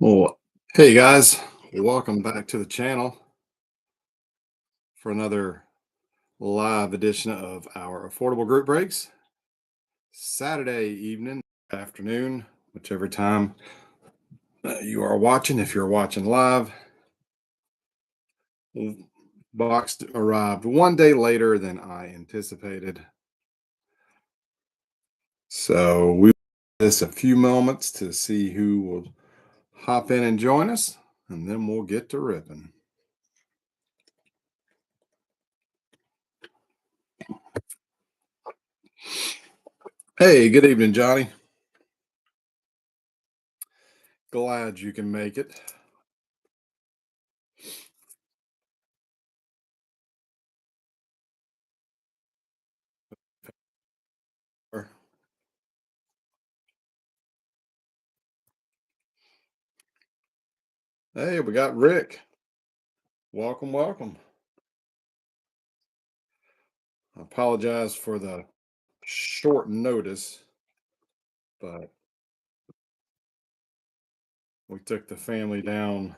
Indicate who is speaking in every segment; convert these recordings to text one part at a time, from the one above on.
Speaker 1: Well, hey guys, welcome back to the channel for another live edition of our affordable group breaks. Saturday evening, afternoon, whichever time you are watching. If you're watching live, box arrived one day later than I anticipated. So we this a few moments to see who will hop in and join us, and then we'll get to ripping. Hey, good evening, Johnny. Glad you can make it. Hey, we got Rick. Welcome, welcome. I apologize for the short notice, but we took the family down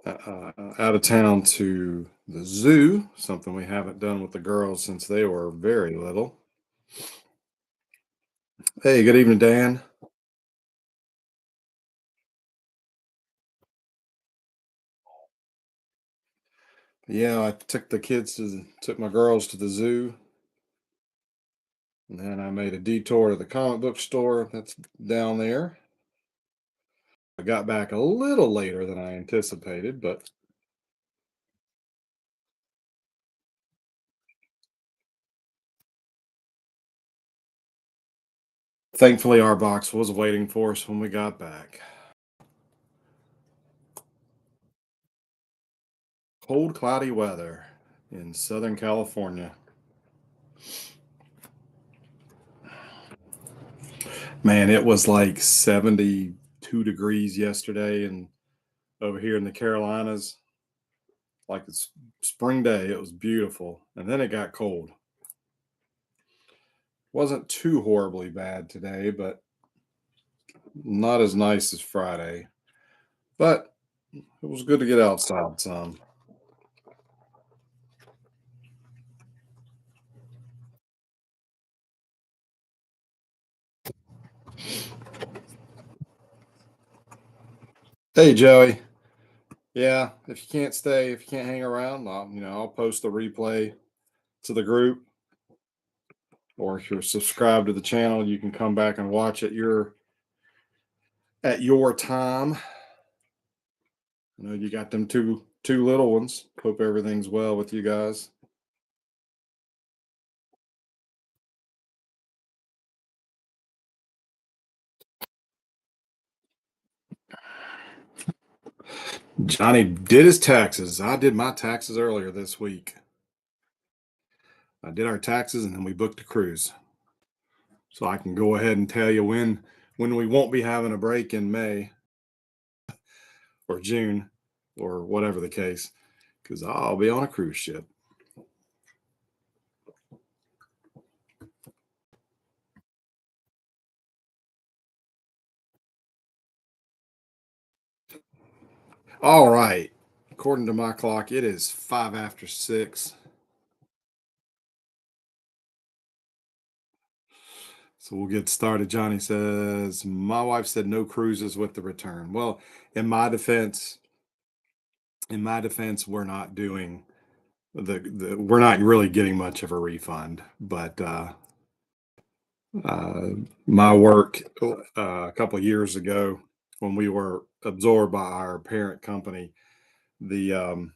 Speaker 1: out of town to the zoo, something we haven't done with the girls since they were very little. Hey, good evening, Dan. Yeah, I took my girls to the zoo, and then I made a detour to the comic book store that's down there. I got back a little later than I anticipated, but thankfully our box was waiting for us when we got back. Cold, cloudy weather in Southern California. Man, it was like 72 degrees yesterday, and over here in the Carolinas, like it's spring day. It was beautiful. And then it got cold. Wasn't too horribly bad today, but not as nice as Friday. But it was good to get outside some. Hey, Joey. Yeah, if you can't hang around, I'll post the replay to the group, or if you're subscribed to the channel, you can come back and watch at your time. I know you got them two little ones. Hope everything's well with you guys. Johnny did his taxes. I did my taxes earlier this week. I did our taxes and then we booked a cruise. So I can go ahead and tell you when we won't be having a break in May or June or whatever the case, because I'll be on a cruise ship. All right. According to my clock, it is 5 after 6. So we'll get started. Johnny says, my wife said no cruises with the return. Well, in my defense, we're not doing we're not really getting much of a refund, but uh, my work a couple of years ago when we were absorbed by our parent company, the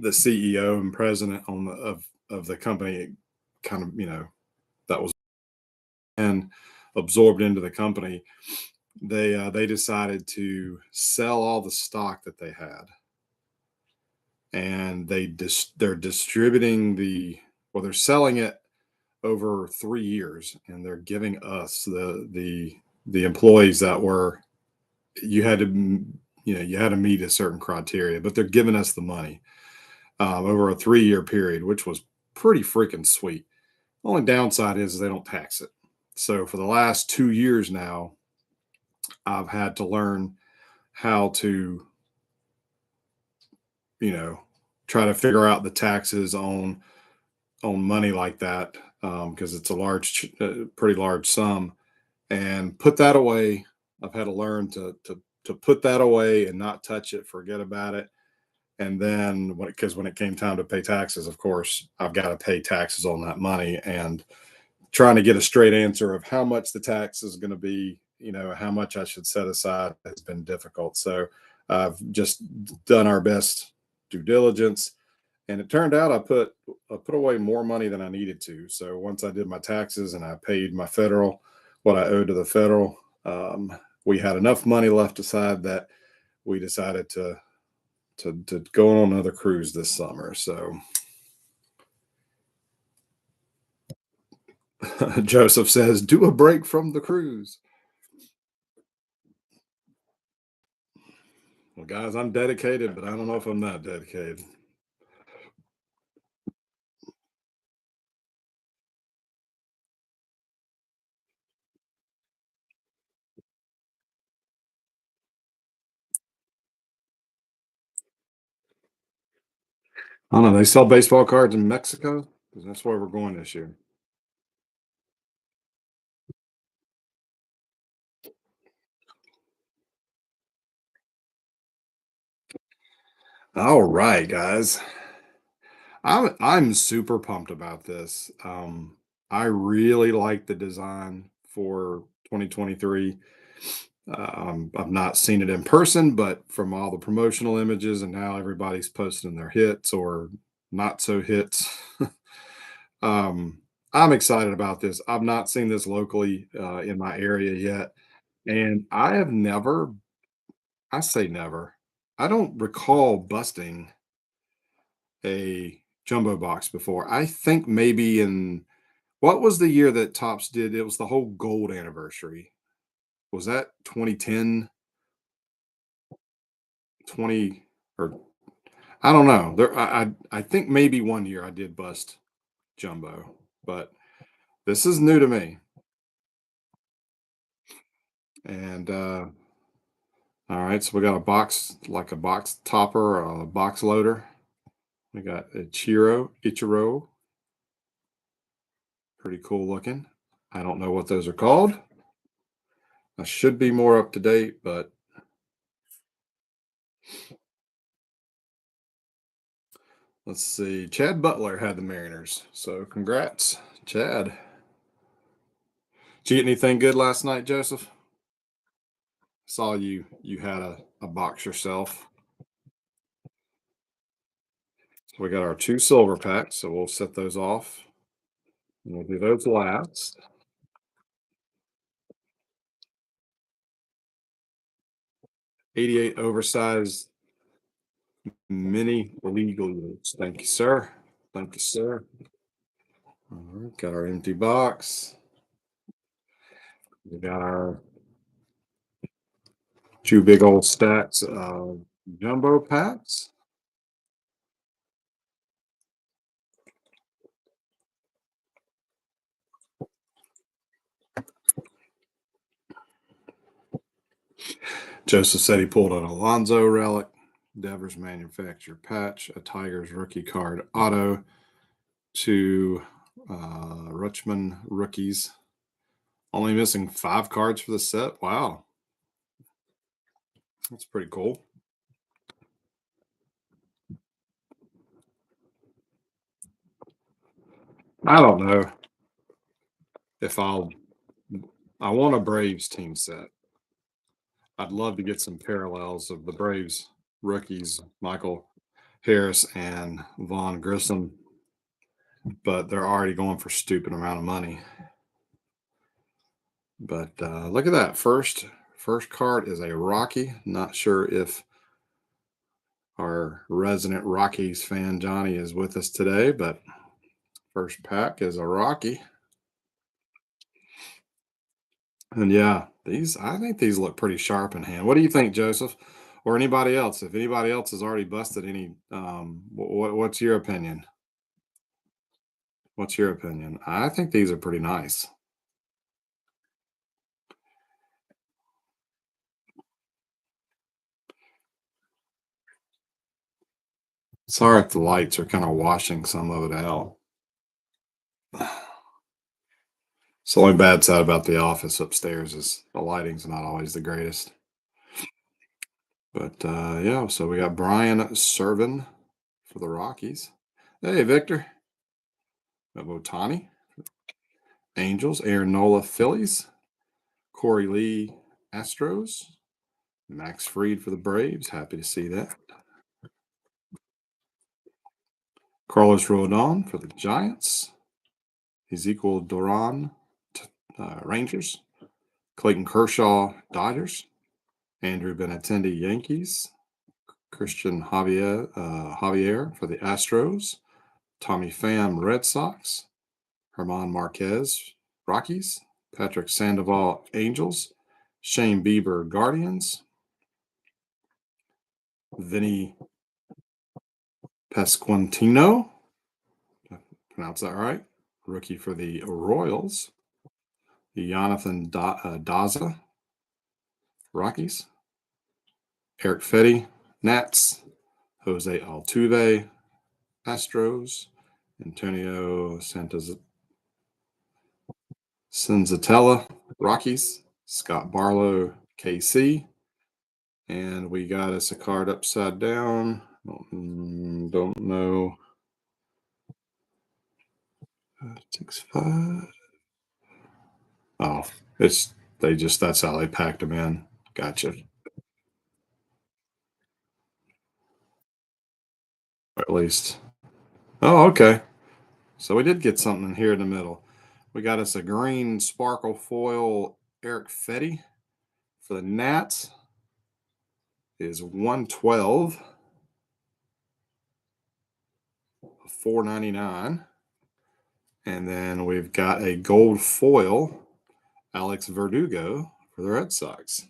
Speaker 1: CEO and president of the company kind of that was and absorbed into the company. They decided to sell all the stock that they had, and they're distributing they're selling it over 3 years, and they're giving us the employees that were you had to you had to meet a certain criteria, but they're giving us the money over a 3-year period, which was pretty freaking sweet. Only downside is they don't tax it. So for the last 2 years now, I've had to learn how to, you know, try to figure out the taxes on money like that, because it's a pretty large sum, and put that away. I've had to learn to put that away and not touch it, forget about it. And then because when it came time to pay taxes, of course, I've got to pay taxes on that money, and trying to get a straight answer of how much the tax is going to be, how much I should set aside has been difficult. So I've just done our best due diligence, and it turned out I put away more money than I needed to. So once I did my taxes and I paid my federal, what I owed to the federal, we had enough money left aside that we decided to go on another cruise this summer. So Joseph says, do a break from the cruise. Well, guys, I'm dedicated, but I don't know if I'm not dedicated. I don't know. They sell baseball cards in Mexico because that's where we're going this year. All right, guys. I'm super pumped about this. I really like the design for 2023. I've not seen it in person, but from all the promotional images and now everybody's posting their hits or not so hits. um, I'm excited about this. I've not seen this locally in my area yet, and I have never. I say never. I don't recall busting a jumbo box before. I think maybe in what was the year that Tops did? It was the whole gold anniversary. Was that 2010, 20, or I don't know. I think maybe one year I did bust jumbo, but this is new to me. And all right, so we got a box like a box topper, a box loader. We got a Ichiro, pretty cool looking. I don't know what those are called. I should be more up to date, but let's see. Chad Butler had the Mariners. So congrats, Chad. Did you get anything good last night, Joseph? Saw you had a box yourself. So we got our two silver packs, so we'll set those off. And we'll do those last. 88 oversized mini legals. Thank you, sir. Thank you, sir. All right, got our empty box. We got our two big old stacks of jumbo packs. Joseph said he pulled an Alonzo relic, Devers manufactured patch, a Tigers rookie card auto, two Rutschman rookies. Only missing 5 cards for the set. Wow, that's pretty cool. I don't know if I want a Braves team set. I'd love to get some parallels of the Braves rookies, Michael Harris and Vaughn Grissom, but they're already going for stupid amount of money. But look at that. First card is a Rocky. Not sure if our resident Rockies fan Johnny is with us today, but first pack is a Rocky. And yeah, I think these look pretty sharp in hand. What do you think, Joseph? Or anybody else? If anybody else has already busted any, what's your opinion? What's your opinion? I think these are pretty nice. Sorry if the lights are kind of washing some of it out. It's the only bad side about the office upstairs is the lighting's not always the greatest. But yeah, so we got Brian Servin for the Rockies. Hey, Victor. We have Otani, Angels. Aaron Nola, Phillies. Corey Lee, Astros. Max Fried for the Braves. Happy to see that. Carlos Rodon for the Giants. Ezekiel Duran, Rangers. Clayton Kershaw, Dodgers. Andrew Benintendi, Yankees. Christian Javier for the Astros. Tommy Pham, Red Sox. Herman Marquez, Rockies. Patrick Sandoval, Angels. Shane Bieber, Guardians. Vinny Pasquantino, pronounce that right, rookie for the Royals. Jonathan Daza, Rockies. Eric Fetty, Nats. Jose Altuve, Astros. Antonio Senzatella, Rockies. Scott Barlow, KC. And we got us a card upside down. Don't know. 6-5. Oh, that's how they packed them in. Gotcha. Or at least. Oh, okay. So we did get something in here in the middle. We got us a green sparkle foil Eric Fetty for the Nats. Is 112. $4.99. And then we've got a gold foil Alex Verdugo for the Red Sox.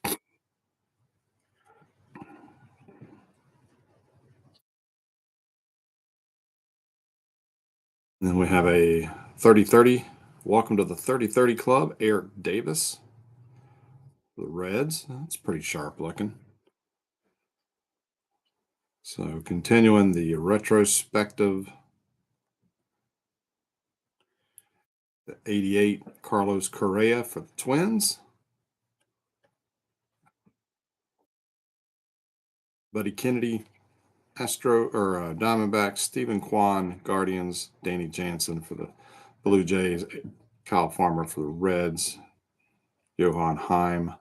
Speaker 1: And then we have a 30-30. Welcome to the 30-30 club, Eric Davis. The Reds. That's pretty sharp looking. So continuing the retrospective. The 88 Carlos Correa for the Twins. Buddy Kennedy, Diamondbacks. Stephen Kwan, Guardians. Danny Jansen for the Blue Jays. Kyle Farmer for the Reds. Jonah Heim,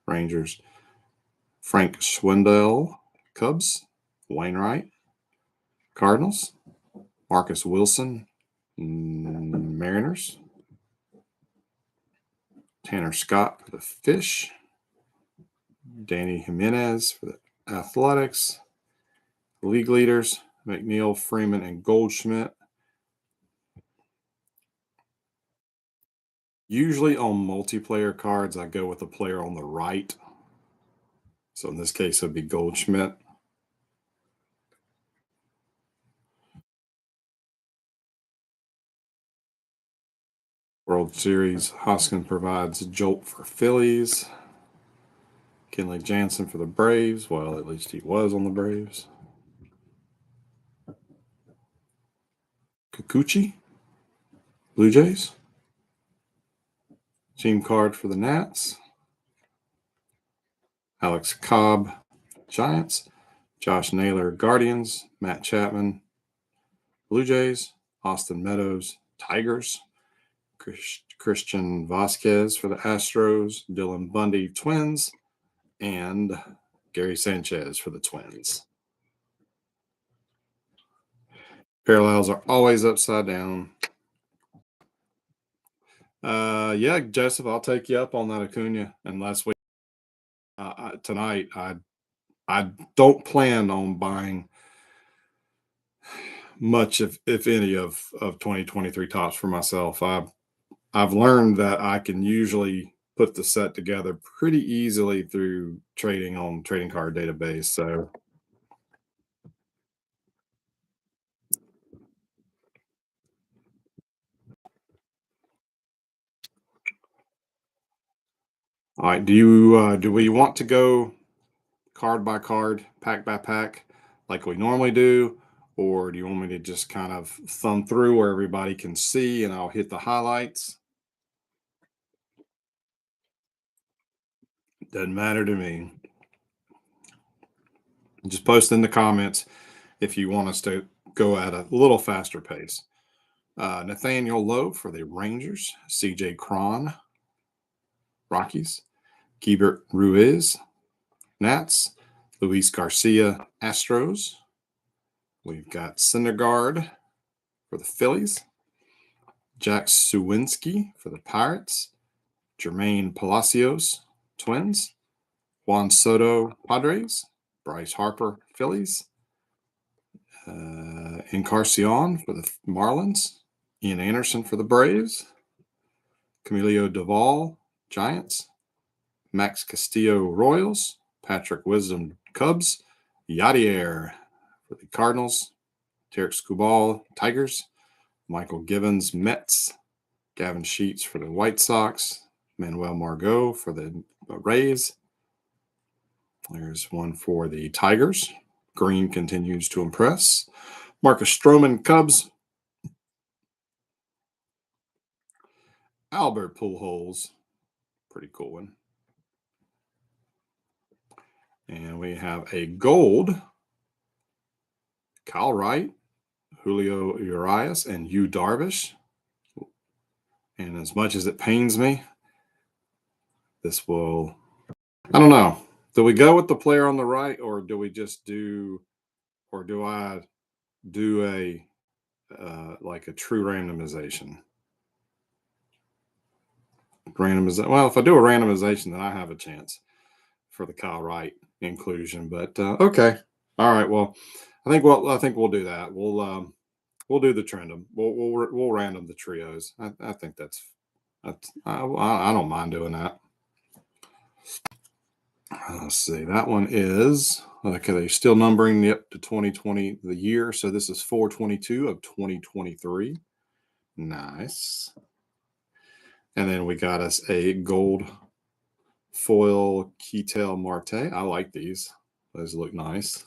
Speaker 1: Rangers. Frank Schwindel, Cubs. Wainwright, Cardinals. Marcus Wilson, Mariners. Tanner Scott for the Fish. Danny Jimenez for the Athletics. League leaders, McNeil, Freeman, and Goldschmidt. Usually on multiplayer cards, I go with the player on the right. So in this case, it would be Goldschmidt. World Series, Hoskin provides Jolt for Phillies. Kenley Jansen for the Braves. Well, at least he was on the Braves. Kikuchi, Blue Jays. Team card for the Nats. Alex Cobb, Giants. Josh Naylor, Guardians. Matt Chapman, Blue Jays. Austin Meadows, Tigers. Christian Vasquez for the Astros. Dylan Bundy, Twins. And Gary Sanchez for the Twins. Parallels are always upside down. Yeah, Joseph, I'll take you up on that Acuna. Unless we tonight, I don't plan on buying much, if any, of 2023 tops for myself. I've learned that I can usually put the set together pretty easily through trading on trading card database. So all right, do we want to go card by card, pack by pack, like we normally do? Or do you want me to just kind of thumb through where everybody can see and I'll hit the highlights? Doesn't matter to me. Just post in the comments if you want us to go at a little faster pace. Nathaniel Lowe for the Rangers, CJ Cron, Rockies, Keibert Ruiz, Nats, Luis Garcia, Astros. We've got Syndergaard for the Phillies, Jack Suwinski for the Pirates, Jermaine Palacios, Twins, Juan Soto, Padres, Bryce Harper, Phillies, Encarnacion for the Marlins, Ian Anderson for the Braves, Camilo Doval, Giants, Max Castillo, Royals, Patrick Wisdom, Cubs, Yadier for the Cardinals, Tarek Skubal, Tigers, Michael Givens, Mets, Gavin Sheets for the White Sox, Manuel Margot for the Rays. There's one for the Tigers. Green continues to impress. Marcus Stroman, Cubs. Albert Pujols, pretty cool one. And we have a gold, Kyle Wright, Julio Urias, and Yu Darvish. And as much as it pains me, this will, I don't know. Do we go with the player on the right, or do we just do, or do I do a like a true randomization? Well, if I do a randomization, then I have a chance for the Kyle Wright inclusion. But okay, all right. Well, I think we'll do that. We'll do the trend. We'll random the trios. I think that's I don't mind doing that. Let's see. That one is okay. They're still numbering up to 2020 the year. So this is 4/22 of 2023. Nice. And then we got us a gold foil Ketel Marte. I like these. Those look nice.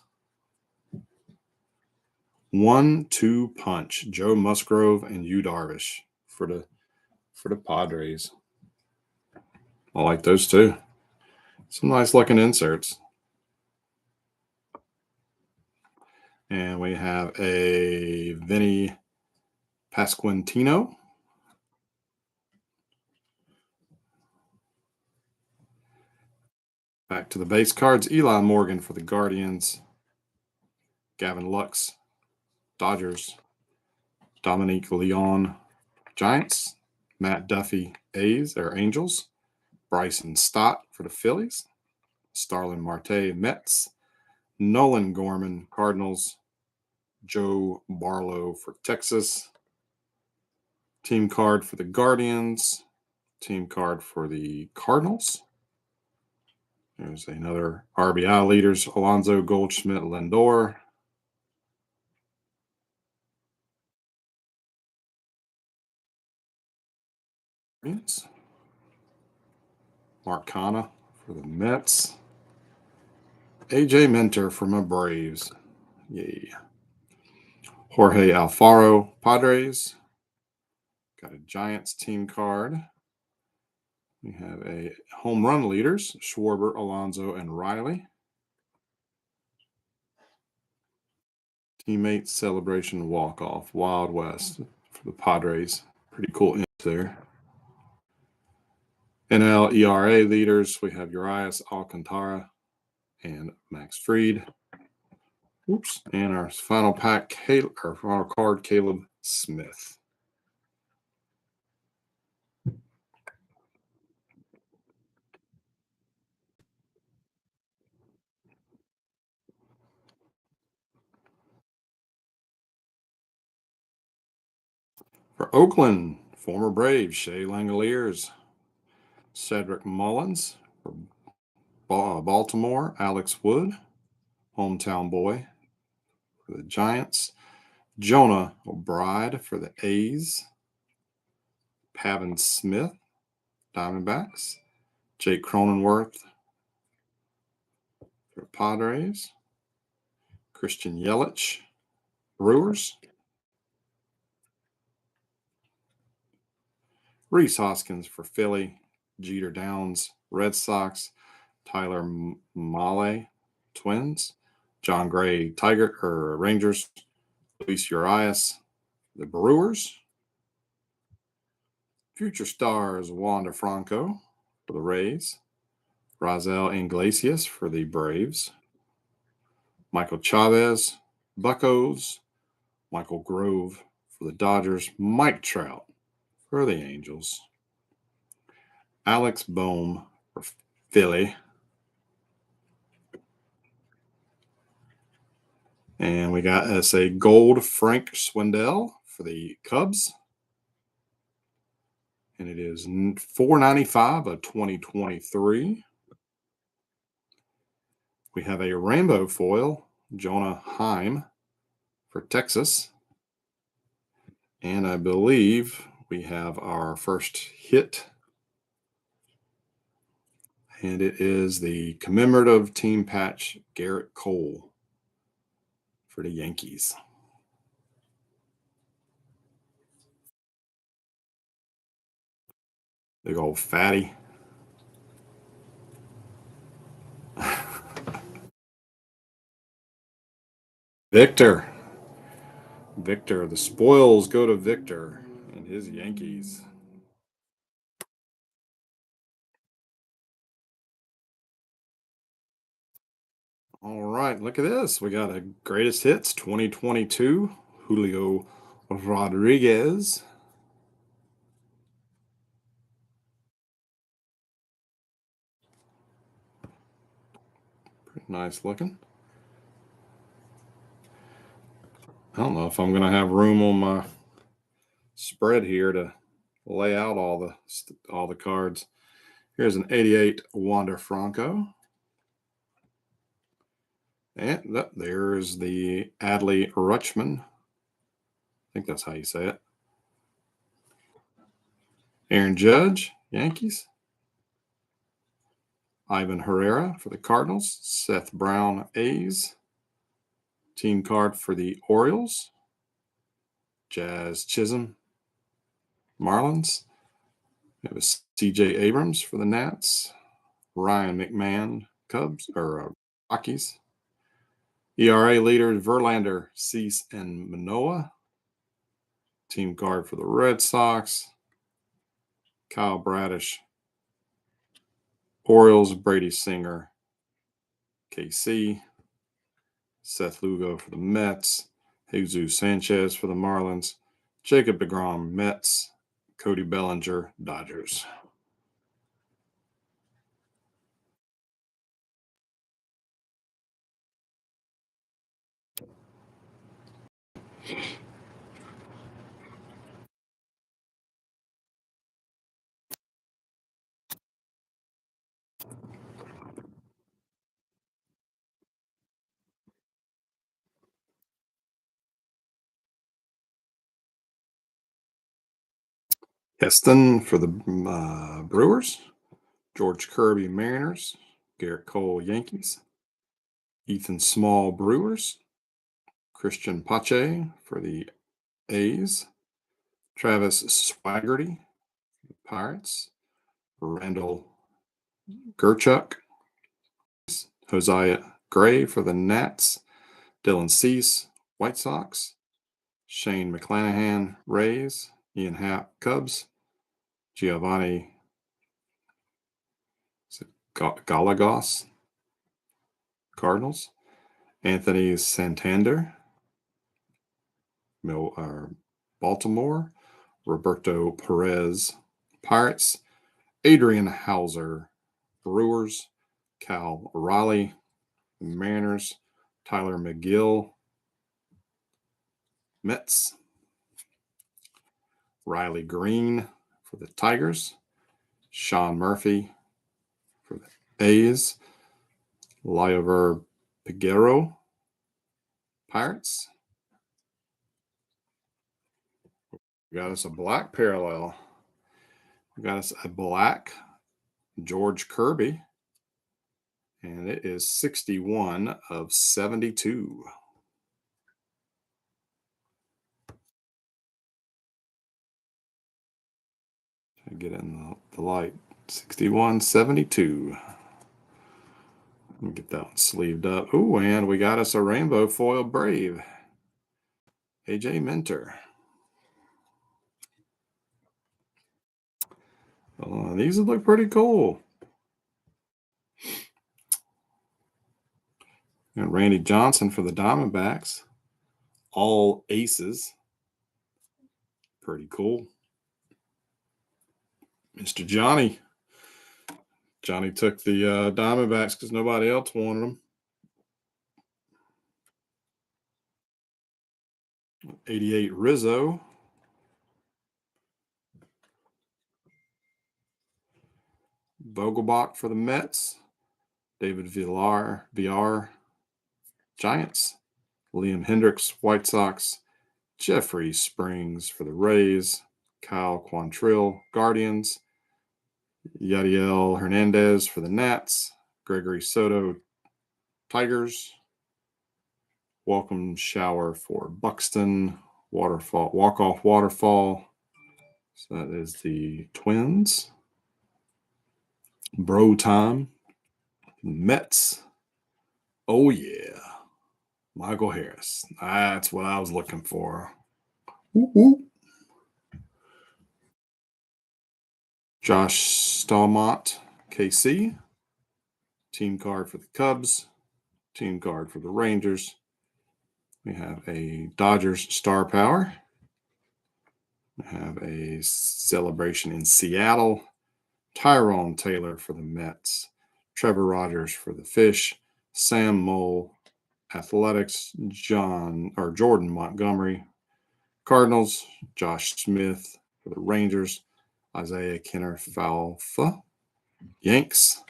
Speaker 1: 1-2 punch. Joe Musgrove and Yu Darvish for the Padres. I like those too. Some nice looking inserts. And we have a Vinny Pasquantino. Back to the base cards. Eli Morgan for the Guardians. Gavin Lux, Dodgers. Dominique Leon, Giants. Matt Duffy, A's or Angels. Bryson Stott for the Phillies. Starlin Marte, Mets. Nolan Gorman, Cardinals. Joe Barlow for Texas. Team card for the Guardians. Team card for the Cardinals. There's another RBI leaders, Alonzo Goldschmidt Lindor. Mark Canha for the Mets. AJ Minter for my Braves. Yay. Jorge Alfaro, Padres. Got a Giants team card. We have a home run leaders, Schwarber, Alonso, and Riley. Teammate celebration walk-off, Wild West for the Padres. Pretty cool image there. NL ERA leaders, we have Urias Alcantara and Max Fried. Oops. And our final pack, our final card, Caleb Smith. For Oakland, former Braves, Shea Langoliers. Cedric Mullins. For Baltimore, Alex Wood, hometown boy. For the Giants, Jonah O'Bride for the A's. Pavin Smith, Diamondbacks. Jake Cronenworth for Padres. Christian Yelich, Brewers. Rhys Hoskins for Philly. Jeter Downs, Red Sox. Tyler Mahle, Twins. John Gray, Rangers. Luis Urias, the Brewers. Future stars Wander Franco for the Rays. Raisel Iglesias for the Braves. Michael Chavez, Buccos. Michael Grove for the Dodgers. Mike Trout for the Angels. Alex Bohm for Philly. And we got us a gold Frank Swindell for the Cubs. And it is $4.95 of 2023. We have a rainbow foil, Jonah Heim for Texas. And I believe we have our first hit. And it is the commemorative team patch, Garrett Cole for the Yankees. Big old fatty. Victor. The spoils go to Victor and his Yankees. All right, look at this. We got a greatest hits 2022, Julio Rodriguez. Pretty nice looking. I don't know if I'm going to have room on my spread here to lay out all the cards. Here's an 88 Wander Franco. And there's the Adley Rutschman. I think that's how you say it. Aaron Judge, Yankees. Ivan Herrera for the Cardinals. Seth Brown, A's. Team card for the Orioles. Jazz Chisholm, Marlins. We have a CJ Abrams for the Nats. Ryan McMahon, Cubs or Rockies. ERA leaders Verlander, Cease, and Manoah. Team card for the Red Sox. Kyle Bradish, Orioles. Brady Singer, KC. Seth Lugo for the Mets. Jesus Sanchez for the Marlins. Jacob deGrom, Mets. Cody Bellinger, Dodgers. Heston for the Brewers. George Kirby, Mariners. Garrett Cole, Yankees. Ethan Small, Brewers. Christian Pache for the A's. Travis Swaggerty, Pirates. Randall Gerchuk. Hosea Gray for the Nats. Dylan Cease, White Sox. Shane McClanahan, Rays. Ian Happ, Cubs. Giovanni Gallegos, Cardinals. Anthony Santander, Baltimore. Roberto Perez, Pirates. Adrian Hauser, Brewers. Cal Raleigh, Mariners. Tyler McGill, Mets. Riley Green for the Tigers. Sean Murphy for the A's. Liover Peguero, Pirates. We got us a black parallel. We got us a black George Kirby. And it is 61 of 72. Get it in the light. 61.72. Let me get that one sleeved up. Oh, and we got us a rainbow foil Brave. AJ Minter. These look pretty cool. And Randy Johnson for the Diamondbacks. All aces. Pretty cool. Mr. Johnny. Johnny took the Diamondbacks because nobody else wanted them. 88 Rizzo. Vogelbach for the Mets. David Villar, Giants. Liam Hendricks, White Sox. Jeffrey Springs for the Rays. Kyle Quantrill, Guardians. Yadiel Hernandez for the Nats. Gregory Soto, Tigers. Welcome shower for Buxton. Waterfall, walk-off waterfall. So that is the Twins. Bro time. Mets. Oh, yeah. Michael Harris. That's what I was looking for. Whoop, whoop. Josh Stallmont, KC. Team card for the Cubs. Team card for the Rangers. We have a Dodgers star power. We have a celebration in Seattle. Tyrone Taylor for the Mets. Trevor Rogers for the Fish. Sam Mole, Athletics. Jordan Montgomery, Cardinals. Josh Smith for the Rangers. Isaiah Kenner Falfa, Yanks.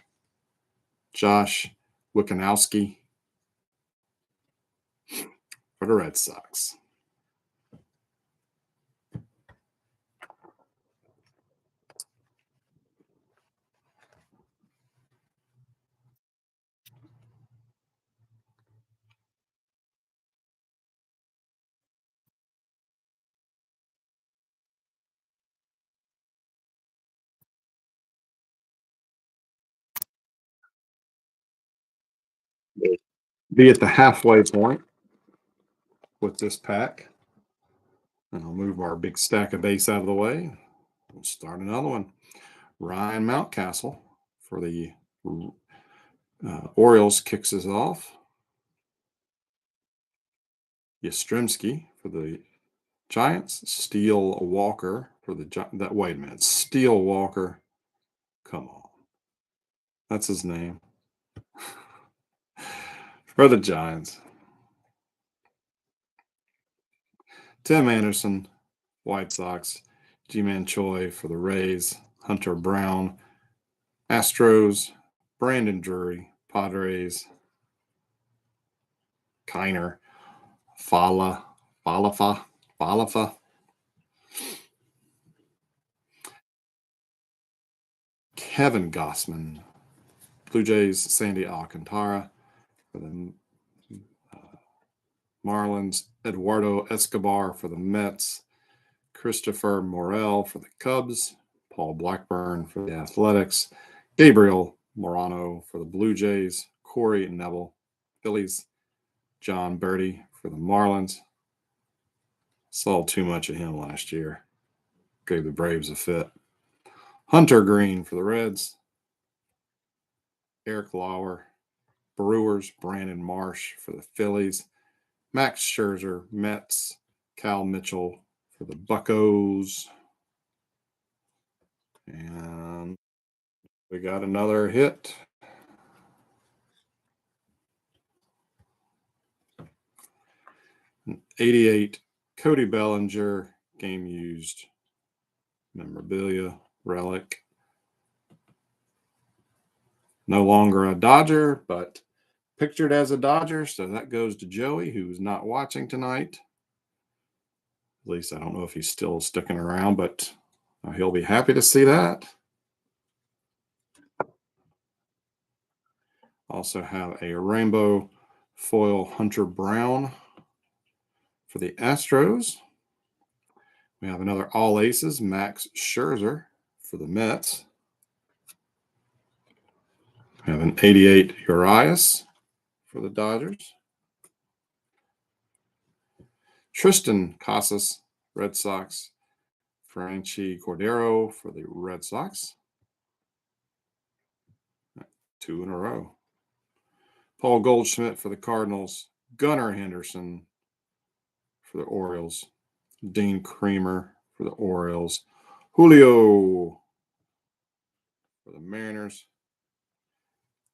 Speaker 1: Josh Wikanowski for the Red Sox. Be at the halfway point with this pack. And I'll move our big stack of base out of the way. We'll start another one. Ryan Mountcastle for the Orioles kicks us off. Yastrzemski for the Giants. Steele Walker for the wait a minute. Steele Walker. Come on. That's his name. For the Giants. Tim Anderson, White Sox. G-Man Choi for the Rays. Hunter Brown, Astros. Brandon Drury, Padres. Kiner, Falafa. Kevin Gossman, Blue Jays. Sandy Alcantara for the Marlins. Eduardo Escobar for the Mets. Christopher Morel for the Cubs. Paul Blackburn for the Athletics. Gabriel Morano for the Blue Jays. Corey Neville, Phillies. John Birdie for the Marlins. Saw too much of him last year. Gave the Braves a fit. Hunter Green for the Reds. Eric Lauer, Brewers. Brandon Marsh for the Phillies. Max Scherzer, Mets. Cal Mitchell for the Buccos. And we got another hit. An 88 Cody Bellinger game used memorabilia relic. No longer a Dodger, but pictured as a Dodger. So that goes to Joey, who's not watching tonight. At least I don't know if he's still sticking around, but he'll be happy to see that. Also have a rainbow foil Hunter Brown for the Astros. We have another all aces Max Scherzer for the Mets. We have an 88 Urias for the Dodgers. Tristan Casas, Red Sox. Franchi Cordero for the Red Sox. 2 in a row. Paul Goldschmidt for the Cardinals. Gunnar Henderson for the Orioles. Dean Creamer for the Orioles. Julio for the Mariners.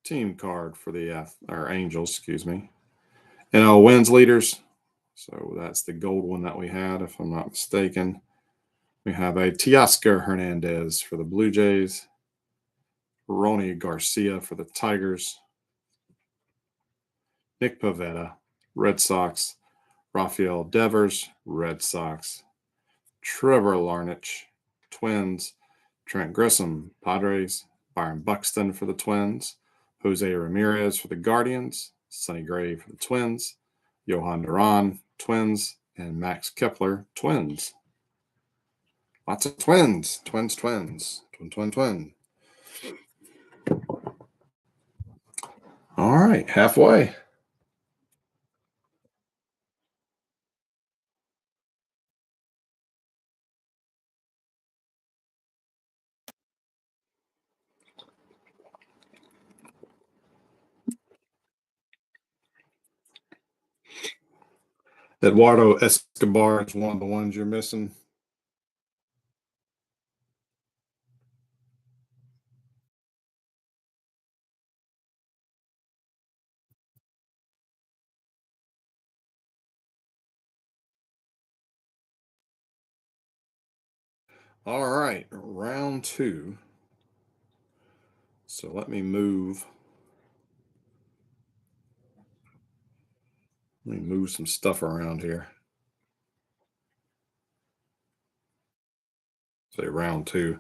Speaker 1: Team card for the Angels, excuse me. NL wins leaders. So that's the gold one that we had, if I'm not mistaken. We have a Teoscar Hernandez for the Blue Jays. Ronnie Garcia for the Tigers. Nick Pivetta, Red Sox. Rafael Devers, Red Sox. Trevor Larnach, Twins. Trent Grissom, Padres. Byron Buxton for the Twins. Jose Ramirez for the Guardians. Sonny Gray for the Twins. Johan Duran, Twins. And Max Kepler, Twins. Lots of twins. Twins. Twin. All right, halfway. Eduardo Escobar is one of the ones you're missing. All right, round 2. So let me move some stuff around here. Say round 2.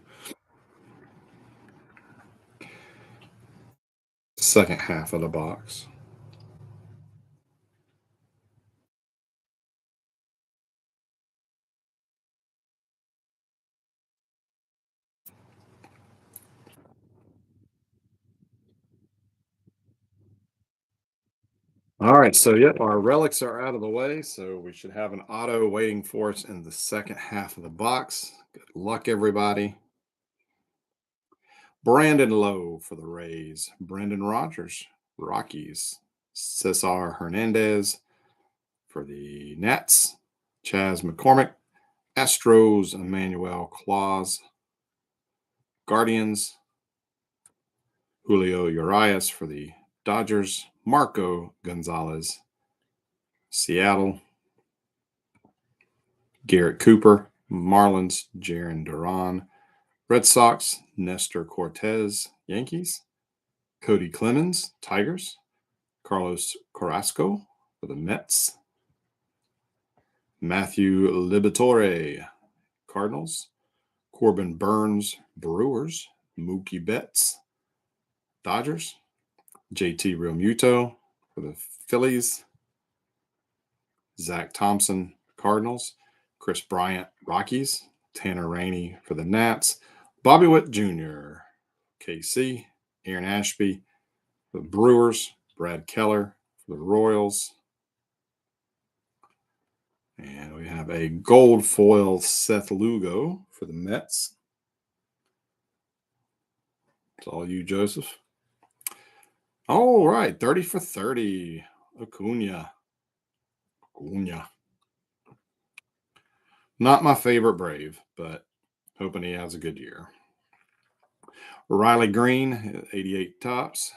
Speaker 1: Second half of the box. All right, so yep, our relics are out of the way, so we should have an auto waiting for us in the second half of the box. Good luck, everybody. Brandon Lowe for the Rays. Brendan Rodgers, Rockies. Cesar Hernandez for the Nats. Chas McCormick, Astros. Emmanuel Claus, Guardians. Julio Urias for the Dodgers. Marco Gonzalez, Seattle. Garrett Cooper, Marlins. Jarren Duran. Red Sox. Nestor Cortez, Yankees. Cody Clemens, Tigers. Carlos Carrasco for the Mets. Matthew Liberatore, Cardinals. Corbin Burns, Brewers. Mookie Betts, Dodgers. JT Realmuto for the Phillies. Zach Thompson, Cardinals. Chris Bryant, Rockies. Tanner Rainey for the Nats. Bobby Witt Jr., KC. Aaron Ashby for the Brewers. Brad Keller for the Royals. And we have a gold foil Seth Lugo for the Mets. It's all you, Joseph. All right, 30 for 30. Acuna. Not my favorite Brave, but hoping he has a good year. Riley Green, 88 tops.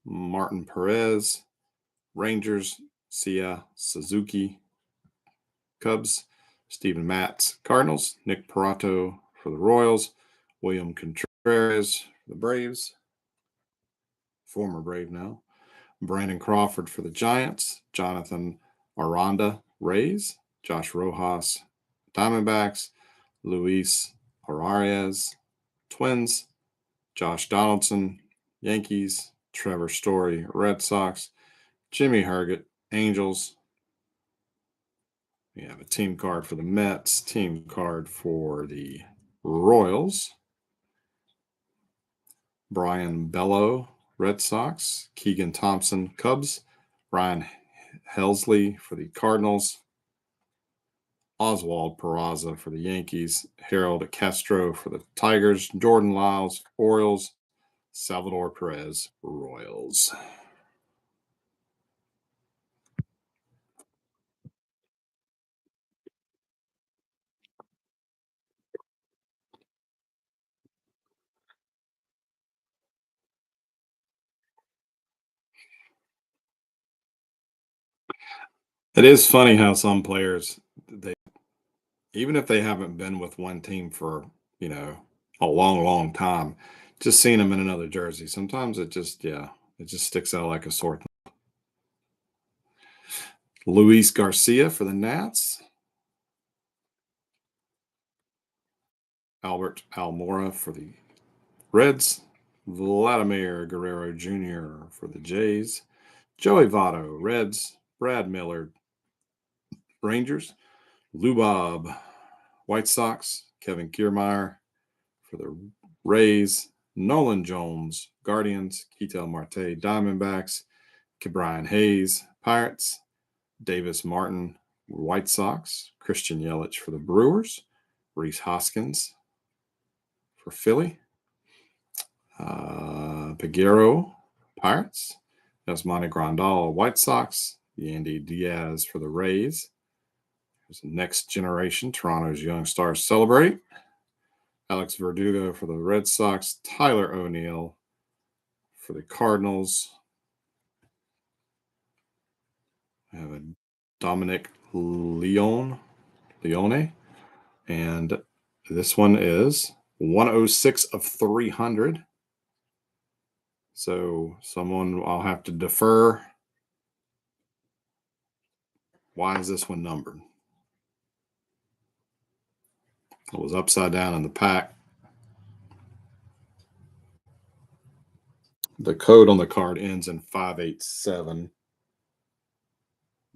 Speaker 1: Martin Perez, Rangers. Sia Suzuki, Cubs. Steven Matz, Cardinals. Nick Perato for the Royals. William Contreras for the Braves. Former Brave now. Brandon Crawford for the Giants. Jonathan Aranda, Rays. Josh Rojas, Diamondbacks. Luis Arias, Twins. Josh Donaldson, Yankees, Trevor Story, Red Sox, Jimmy Herget, Angels. We have a team card for the Mets, team card for the Royals. Brian Bello, Red Sox, Keegan Thompson, Cubs, Ryan Helsley for the Cardinals, Oswald Peraza for the Yankees, Harold Castro for the Tigers, Jordan Lyles, Orioles, Salvador Perez, Royals. It is funny how some players, they even if they haven't been with one team for, you know, a long, long time, just seeing them in another jersey, sometimes it just, yeah, it just sticks out like a sore thumb. Luis Garcia for the Nats, Albert Almora for the Reds, Vladimir Guerrero Jr. for the Jays, Joey Votto, Reds, Brad Miller, Rangers, Lou Bob, White Sox, Kevin Kiermaier for the Rays, Nolan Jones, Guardians, Ketel Marte, Diamondbacks, Ke'Bryan Hayes, Pirates, Davis Martin, White Sox, Christian Yelich for the Brewers, Rhys Hoskins for Philly, Peguero, Pirates, Yasmani Grandal, White Sox, Yandy Diaz for the Rays. There's the next generation, Toronto's young stars celebrate. Alex Verdugo for the Red Sox, Tyler O'Neill for the Cardinals. I have a Dominic Leone, and this one is 106 of 300. So someone I'll have to defer. Why is this one numbered? It was upside down in the pack. The code on the card ends in 587.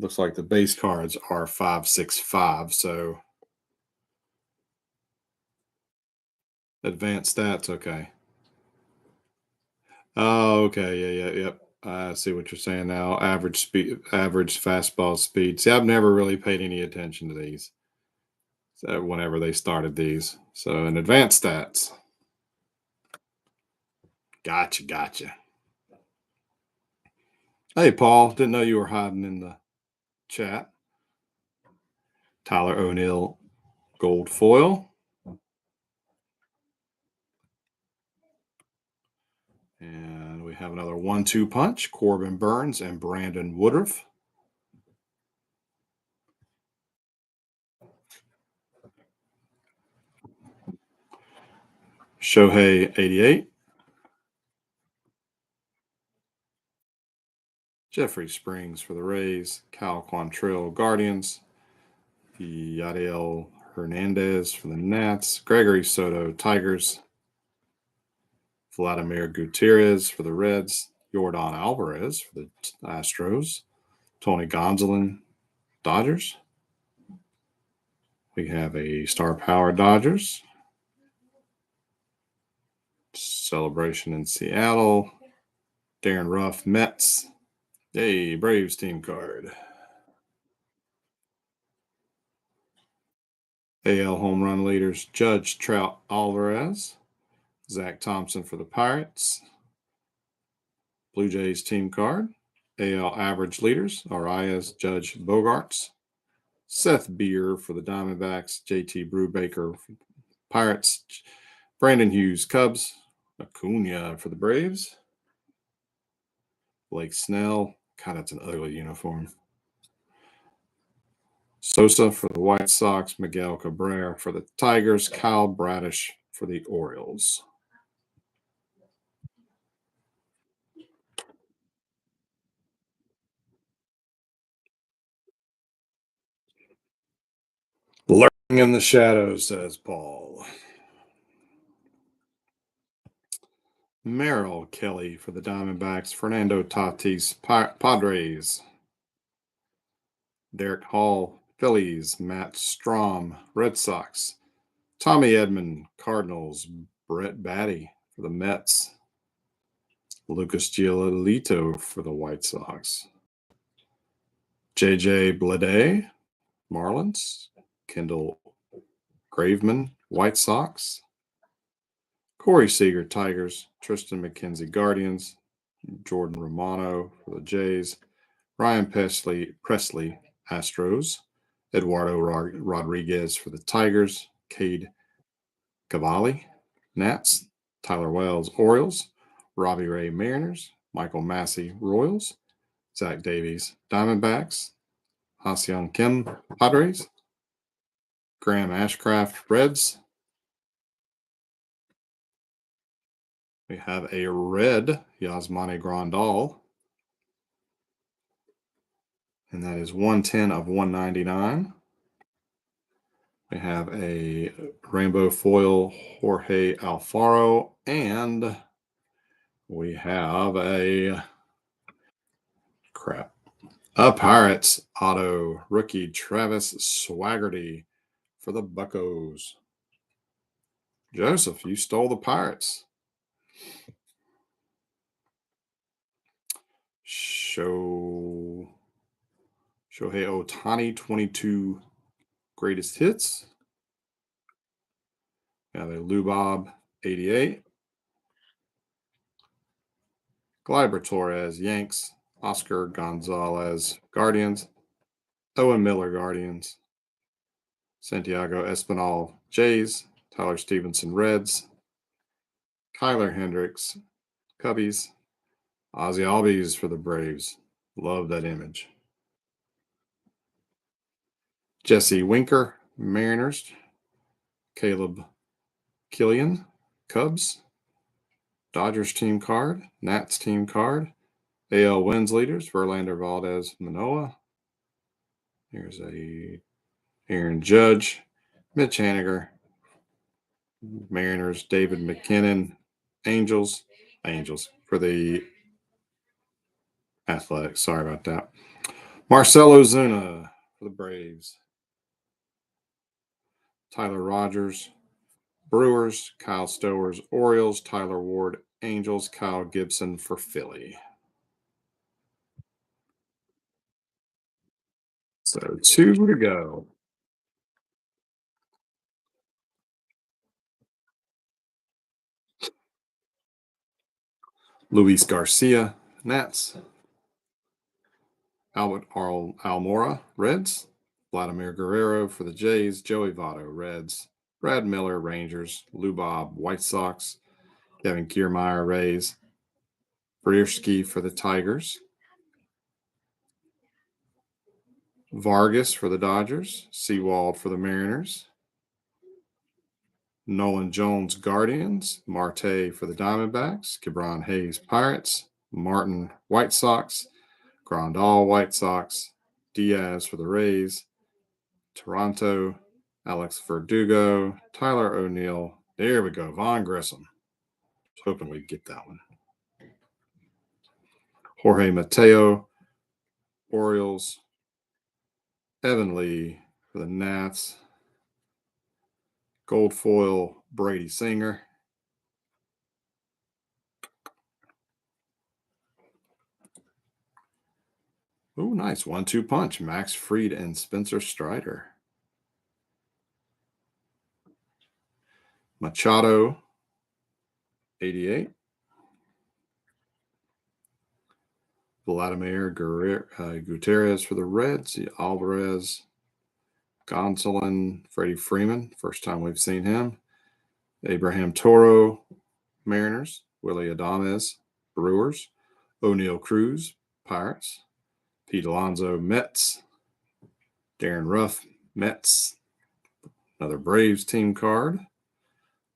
Speaker 1: Looks like the base cards are 565. So advanced stats, okay. Oh, okay. Yep. I see what you're saying now. Average speed, average fastball speed. See, I've never really paid any attention to these whenever they started these. So in advanced stats. Gotcha. Hey, Paul. Didn't know you were hiding in the chat. Tyler O'Neill, gold foil. And we have another 1-2 punch, Corbin Burns and Brandon Woodruff. Shohei, 88. Jeffrey Springs for the Rays, Cal Quantrill, Guardians, Yadiel Hernandez for the Nats, Gregory Soto, Tigers, Vladimir Gutierrez for the Reds, Yordan Alvarez for the Astros, Tony Gonsolin, Dodgers. We have a Star Power Dodgers. Celebration in Seattle. Darren Ruff, Mets. Hey, Braves team card. AL home run leaders, Judge Trout Alvarez, Zach Thompson for the Pirates. Blue Jays team card. AL average leaders, Arias, Judge, Bogarts. Seth Beer for the Diamondbacks, JT Brubaker for Pirates, Brandon Hughes, Cubs, Acuna for the Braves, Blake Snell. God, that's an ugly uniform. Sosa for the White Sox, Miguel Cabrera for the Tigers, Kyle Bradish for the Orioles. Lurking in the shadows, says Paul. Merrill Kelly for the Diamondbacks. Fernando Tatis, Padres. Derek Hall, Phillies. Matt Strom, Red Sox. Tommy Edman, Cardinals. Brett Batty for the Mets. Lucas Giolito for the White Sox. JJ Bleday, Marlins. Kendall Graveman, White Sox. Corey Seager, Tigers. Tristan McKenzie, Guardians. Jordan Romano for the Jays. Ryan Presley, Astros. Eduardo Rodriguez for the Tigers. Cade Cavalli, Nats. Tyler Wells, Orioles. Robbie Ray, Mariners. Michael Massey, Royals. Zach Davies, Diamondbacks. Ha-Seong Kim, Padres. Graham Ashcraft, Reds. We have a red Yasmani Grandal, and that is 110 of 199. We have a rainbow foil Jorge Alfaro, and we have a Pirates auto rookie Travis Swaggerty for the Buccos. Joseph, you stole the Pirates. Shohei Ohtani, 22 greatest hits. We have a Lubob, 88. Gleyber Torres, Yanks. Oscar Gonzalez, Guardians. Owen Miller, Guardians. Santiago Espinal, Jays. Tyler Stevenson, Reds. Kyler Hendricks, Cubbies. Ozzy Albies for the Braves. Love that image. Jesse Winker, Mariners. Caleb Killian, Cubs. Dodgers team card. Nats team card. AL wins leaders. Verlander Valdez Manoah. Here's a Aaron Judge. Mitch Haniger. Mariners. David McKinnon. Angels for the Athletics. Sorry about that. Marcelo Zuna for the Braves. Tyler Rogers, Brewers. Kyle Stowers, Orioles. Tyler Ward, Angels. Kyle Gibson for Philly. So 2 to go. Luis Garcia, Nats. Albert Almora, Reds. Vladimir Guerrero for the Jays. Joey Votto, Reds. Brad Miller, Rangers. Lubob, White Sox. Kevin Kiermaier, Rays. Brierski for the Tigers. Vargas for the Dodgers. Sewald for the Mariners. Nolan Jones, Guardians. Marte for the Diamondbacks. Gibran Hayes, Pirates. Martin, White Sox. Grandal, White Sox. Diaz for the Rays. Toronto. Alex Verdugo. Tyler O'Neill. There we go. Vaughn Grissom. Hoping we get that one. Jorge Mateo, Orioles. Evan Lee for the Nats. Gold foil, Brady Singer. Oh, nice. 1-2 punch. Max Fried and Spencer Strider. Machado, 88. Vladimir Gutierrez for the Reds. Alvarez, Gonsolin, Freddie Freeman. First time we've seen him. Abraham Toro, Mariners. Willie Adames, Brewers. O'Neill Cruz, Pirates. Pete Alonso, Mets. Darren Ruff, Mets. Another Braves team card.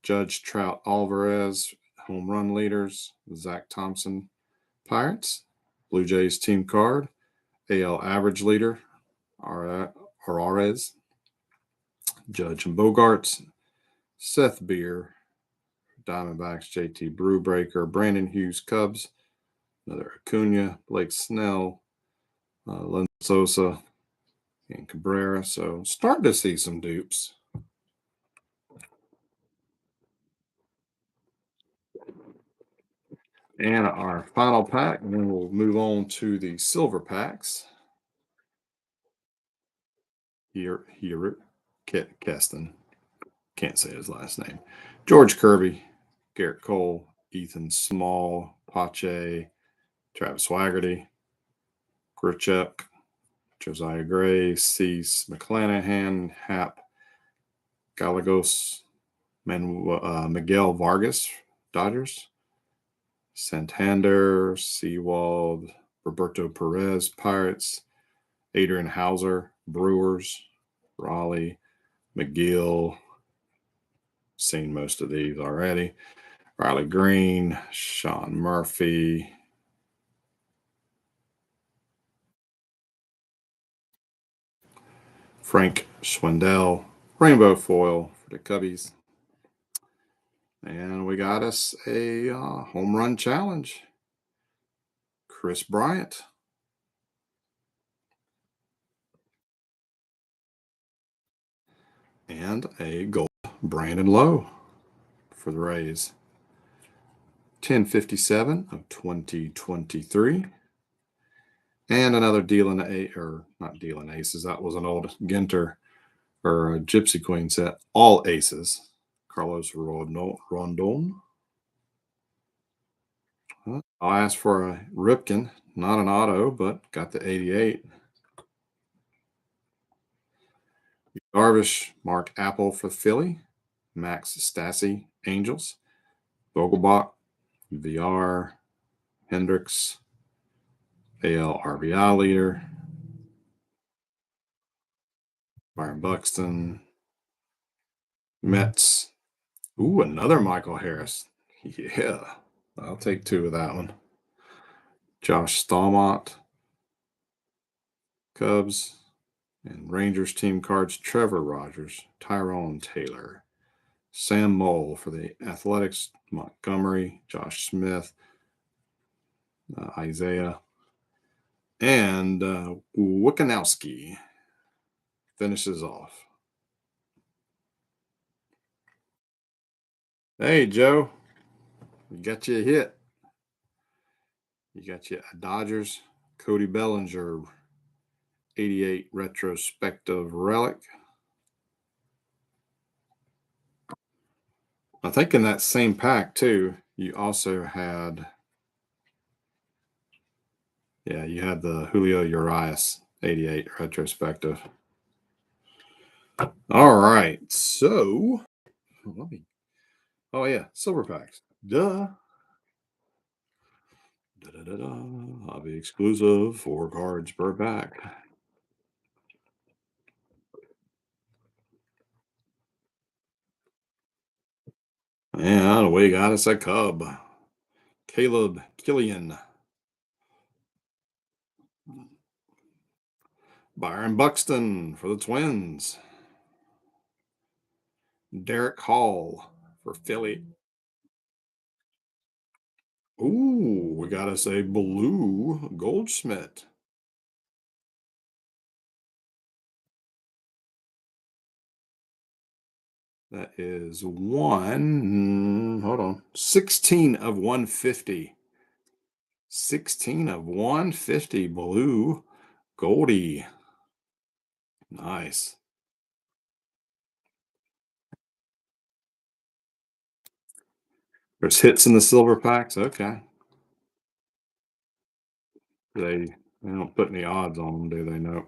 Speaker 1: Judge Trout Alvarez, home run leaders. Zach Thompson, Pirates. Blue Jays team card. AL average leader, Ararez. Judge and Bogarts. Seth Beer, Diamondbacks, JT Brewbreaker, Brandon Hughes, Cubs, another Acuna, Blake Snell, Len Sosa, and Cabrera. So starting to see some dupes. And our final pack, and then we'll move on to the silver packs. Here, Keston. Can't say his last name. George Kirby, Garrett Cole, Ethan Small, Pache, Travis Swaggerty, Grichuk, Josiah Gray, Cease, McClanahan, Happ, Gallegos, Miguel Vargas, Dodgers, Santander, Seawald, Roberto Perez, Pirates, Adrian Hauser, Brewers, Raleigh, McGill. Seen most of these already. Riley Green, Sean Murphy. Frank Schwindel, Rainbow Foil for the Cubbies. And we got us a home run challenge. Chris Bryant. And a gold Brandon Lowe for the Rays. 1057 of 2023. And another dealing not dealing aces. That was an old Ginter or a Gypsy Queen set. All aces. Carlos Rondon. I'll ask for a Ripken, not an auto, but got the 88. Darvish, Mark Apple for Philly. Max Stassi, Angels. Vogelbach, VR, Hendricks, AL RBI leader. Byron Buxton, Mets. Ooh, another Michael Harris. Yeah, I'll take 2 of that one. Josh Stallmont, Cubs, and Rangers team cards, Trevor Rogers, Tyrone Taylor, Sam Mole for the Athletics, Montgomery, Josh Smith, Isaiah, and Wikanowski finishes off. Hey, Joe, you got you a hit. You got you a Dodgers, Cody Bellinger, 88 retrospective relic. I think in that same pack, too, you also had, you had the Julio Urias 88 retrospective. All right, so silver packs. Duh. Hobby exclusive, 4 cards per pack. And we got us a Cub. Caleb Killian. Byron Buxton for the Twins. Derek Hall for Philly. Ooh, we got us a blue Goldschmidt. That is 16 of 150. 16 of 150 blue Goldie. Nice. There's hits in the silver packs. Okay. They don't put any odds on them, do they? No.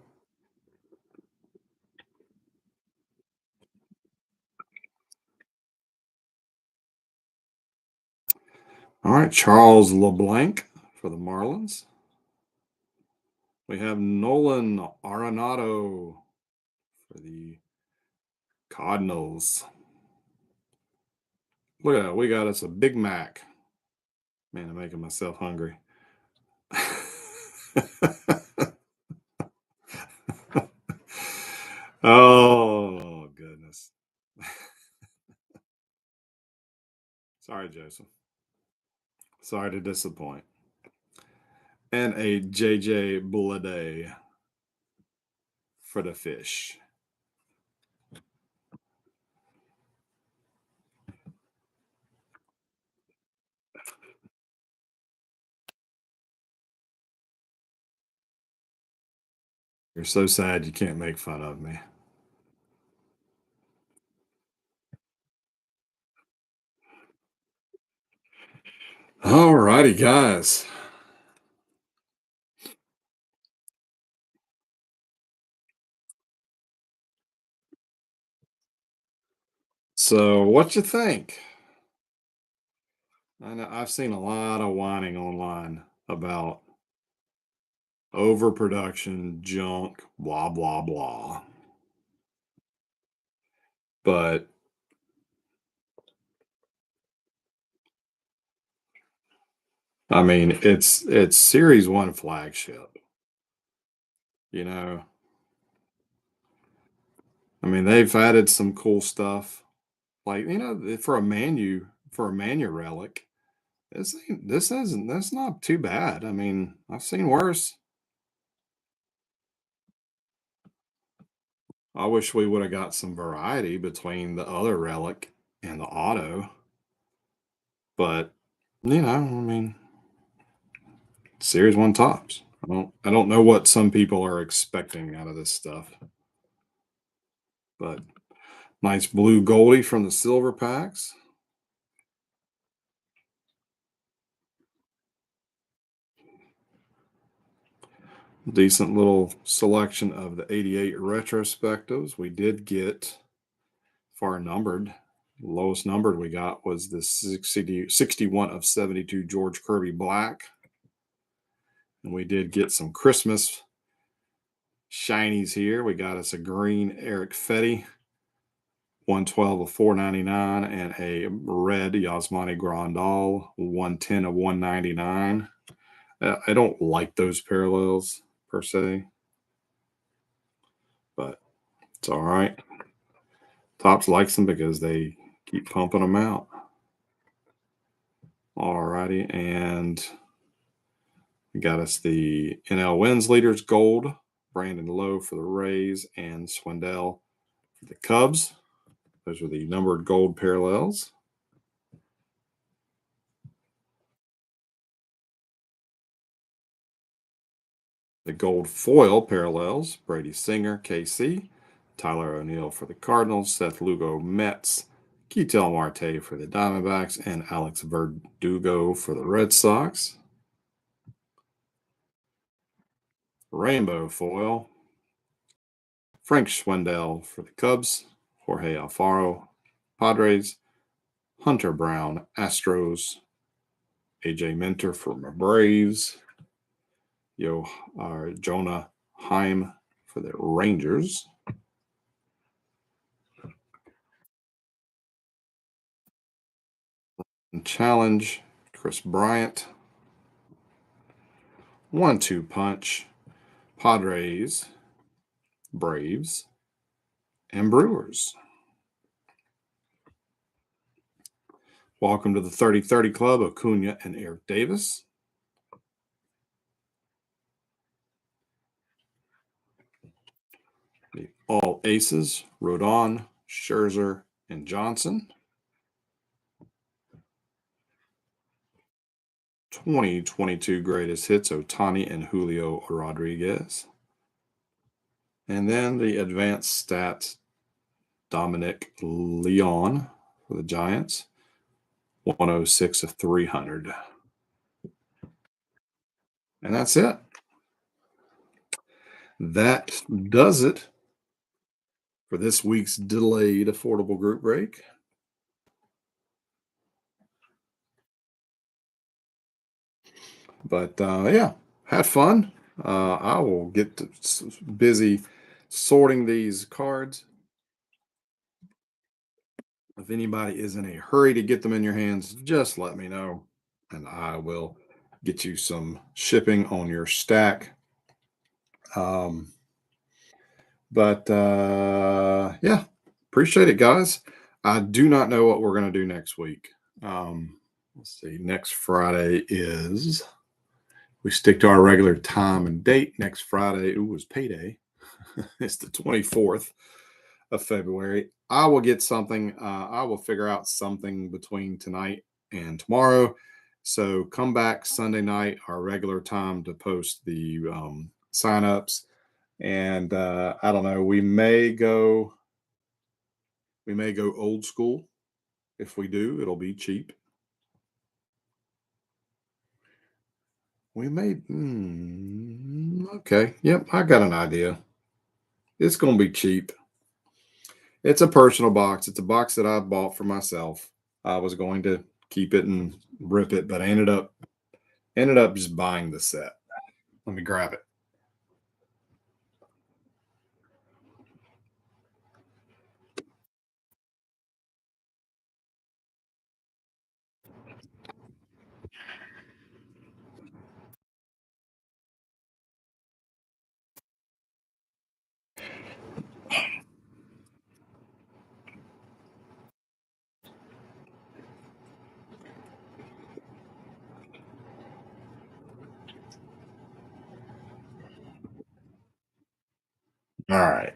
Speaker 1: All right, Charles LeBlanc for the Marlins. We have Nolan Arenado for the Cardinals. Look at that. We got us a Big Mac. Man, I'm making myself hungry. Oh, goodness. Sorry Sorry, Joseph. Sorry to disappoint. And a JJ Bullade for the fish. You're so sad you can't make fun of me. All righty, guys. So, what you think? I know I've seen a lot of whining online about overproduction, junk, blah blah blah. But I mean, it's Series 1 flagship, you know. I mean, they've added some cool stuff. Like, for a manu relic, this isn't that's not too bad. I mean, I've seen worse. I wish we would have got some variety between the other relic and the auto, but I mean, Series 1 tops. I don't know what some people are expecting out of this stuff. But nice blue Goldie from the silver packs. Decent little selection of the 88 retrospectives. We did get far numbered. Lowest numbered we got was the 61 of 72 George Kirby Black. And we did get some Christmas shinies here. We got us a green Eric Fetty, 112 of 499, and a red Yasmani Grandal, 110 of 199. I don't like those parallels per se, but it's all right. Tops likes them because they keep pumping them out. All righty, and we got us the NL Wins Leaders Gold, Brandon Lowe for the Rays, and Swindell for the Cubs. Those are the numbered gold parallels. The gold foil parallels, Brady Singer, KC, Tyler O'Neill for the Cardinals, Seth Lugo, Mets, Ketel Marte for the Diamondbacks, and Alex Verdugo for the Red Sox. Rainbow foil, Frank Schwindel for the Cubs, Jorge Alfaro, Padres, Hunter Brown, Astros, AJ Minter for the Braves, Jonah Heim for the Rangers. And challenge, Chris Bryant. 1-2 punch, Padres, Braves, and Brewers. Welcome to the 30-30 Club, Acuna and Eric Davis. The All Aces, Rodon, Scherzer, and Johnson. 2022 Greatest Hits, Ohtani and Julio Rodriguez. And then the Advanced Stats, Dominic Leon for the Giants, 106 of 300. And that's it. That does it for this week's delayed affordable group break. But yeah, had fun. I will get busy sorting these cards. If anybody is in a hurry to get them in your hands, just let me know, and I will get you some shipping on your stack. But yeah, appreciate it, guys. I do not know what we're going to do next week. Let's see. Next Friday is we stick to our regular time and date. Next Friday, it was payday. It's the 24th of February. I will get something. I will figure out something between tonight and tomorrow. So come back Sunday night, our regular time, to post the signups. And I don't know. We may go old school. If we do, it'll be cheap. We may. Okay. Yep. I got an idea. It's going to be cheap. It's a personal box. It's a box that I bought for myself. I was going to keep it and rip it, but I ended up just buying the set. Let me grab it. All right.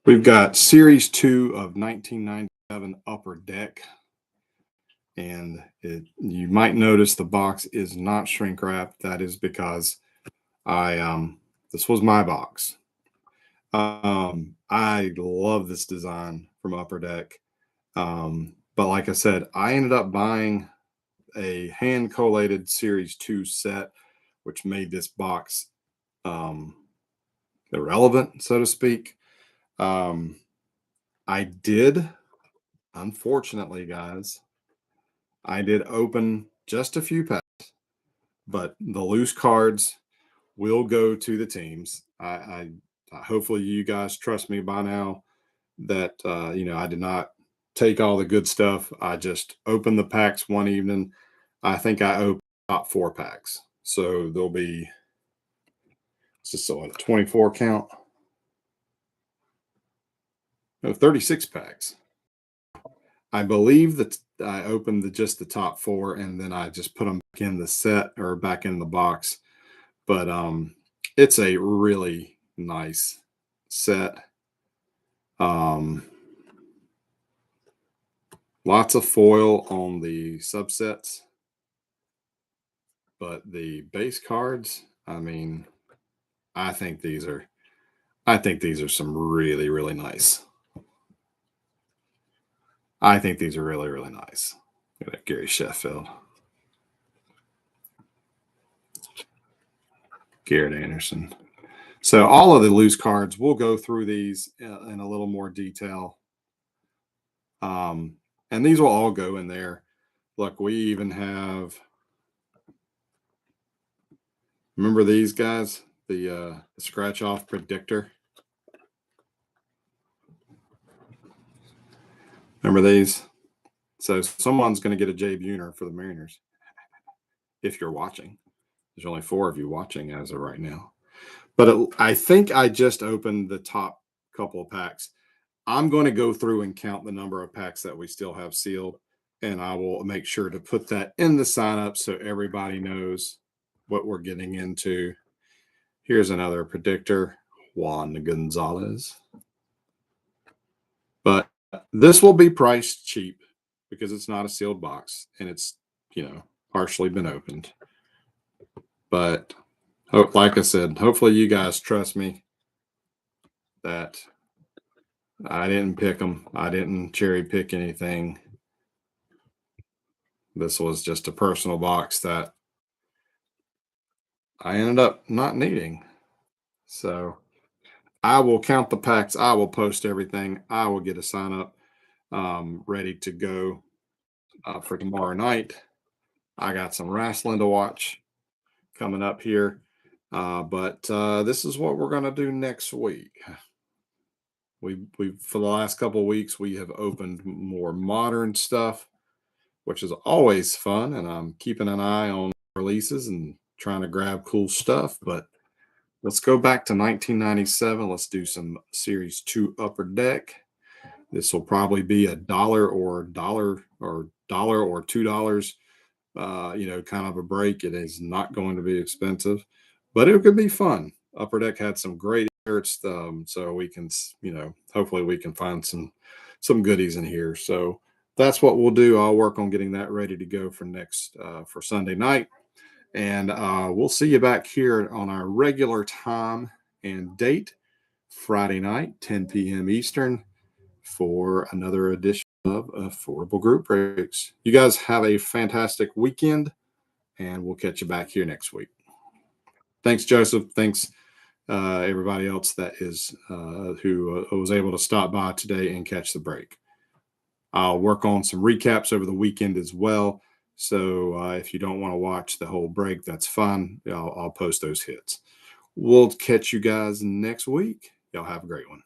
Speaker 1: We've got Series 2 of 1997 Upper Deck. And you might notice the box is not shrink wrapped. That is because this was my box. I love this design from Upper Deck. But like I said, I ended up buying a hand collated Series 2 set, which made this box um, irrelevant, so to speak. I did, unfortunately, guys, I did open just a few packs, but the loose cards will go to the teams. Hopefully you guys trust me by now that I did not take all the good stuff. I just opened the packs one evening. I think I opened top 4 packs. So there'll be just a 24 count. No, 36 packs. I believe that I opened just the top 4 and then I just put them back in the set or back in the box. But it's a really nice set. Lots of foil on the subsets, but the base cards, I mean, I think these are some really, really nice. I think these are really, really nice. Look at that, Gary Sheffield. Garrett Anderson. So all of the loose cards, we'll go through these in a little more detail. And these will all go in there. Look, we even have, remember these guys? The scratch off predictor. Remember these? So someone's going to get a Jay Buhner for the Mariners. If you're watching, there's only 4 of you watching as of right now. But I think I just opened the top couple of packs. I'm going to go through and count the number of packs that we still have sealed, and I will make sure to put that in the sign up so everybody knows what we're getting into. Here's another predictor, Juan Gonzalez. But this will be priced cheap because it's not a sealed box and it's, partially been opened. But like I said, hopefully you guys trust me that I didn't pick them. I didn't cherry pick anything. This was just a personal box that I ended up not needing. So I will count the packs. I will post everything. I will get a sign up ready to go for tomorrow night. I got some wrestling to watch coming up here. But this is what we're going to do next week. We for the last couple of weeks we have opened more modern stuff, which is always fun, and I'm keeping an eye on releases and trying to grab cool stuff. But let's go back to 1997. Let's do some Series 2 Upper Deck. This will probably be $1 or $2, kind of a break. It is not going to be expensive, but it could be fun. Upper Deck had some great shirts, so we can, hopefully we can find some goodies in here. So that's what we'll do. I'll work on getting that ready to go for Sunday night, and we'll see you back here on our regular time and date, Friday night, 10 p.m. Eastern, for another edition of Affordable Group Breaks. You guys have a fantastic weekend, and we'll catch you back here next week. Thanks, Joseph. Thanks, everybody else that is who was able to stop by today and catch the break. I'll work on some recaps over the weekend as well. So if you don't want to watch the whole break, that's fine. I'll post those hits. We'll catch you guys next week. Y'all have a great one.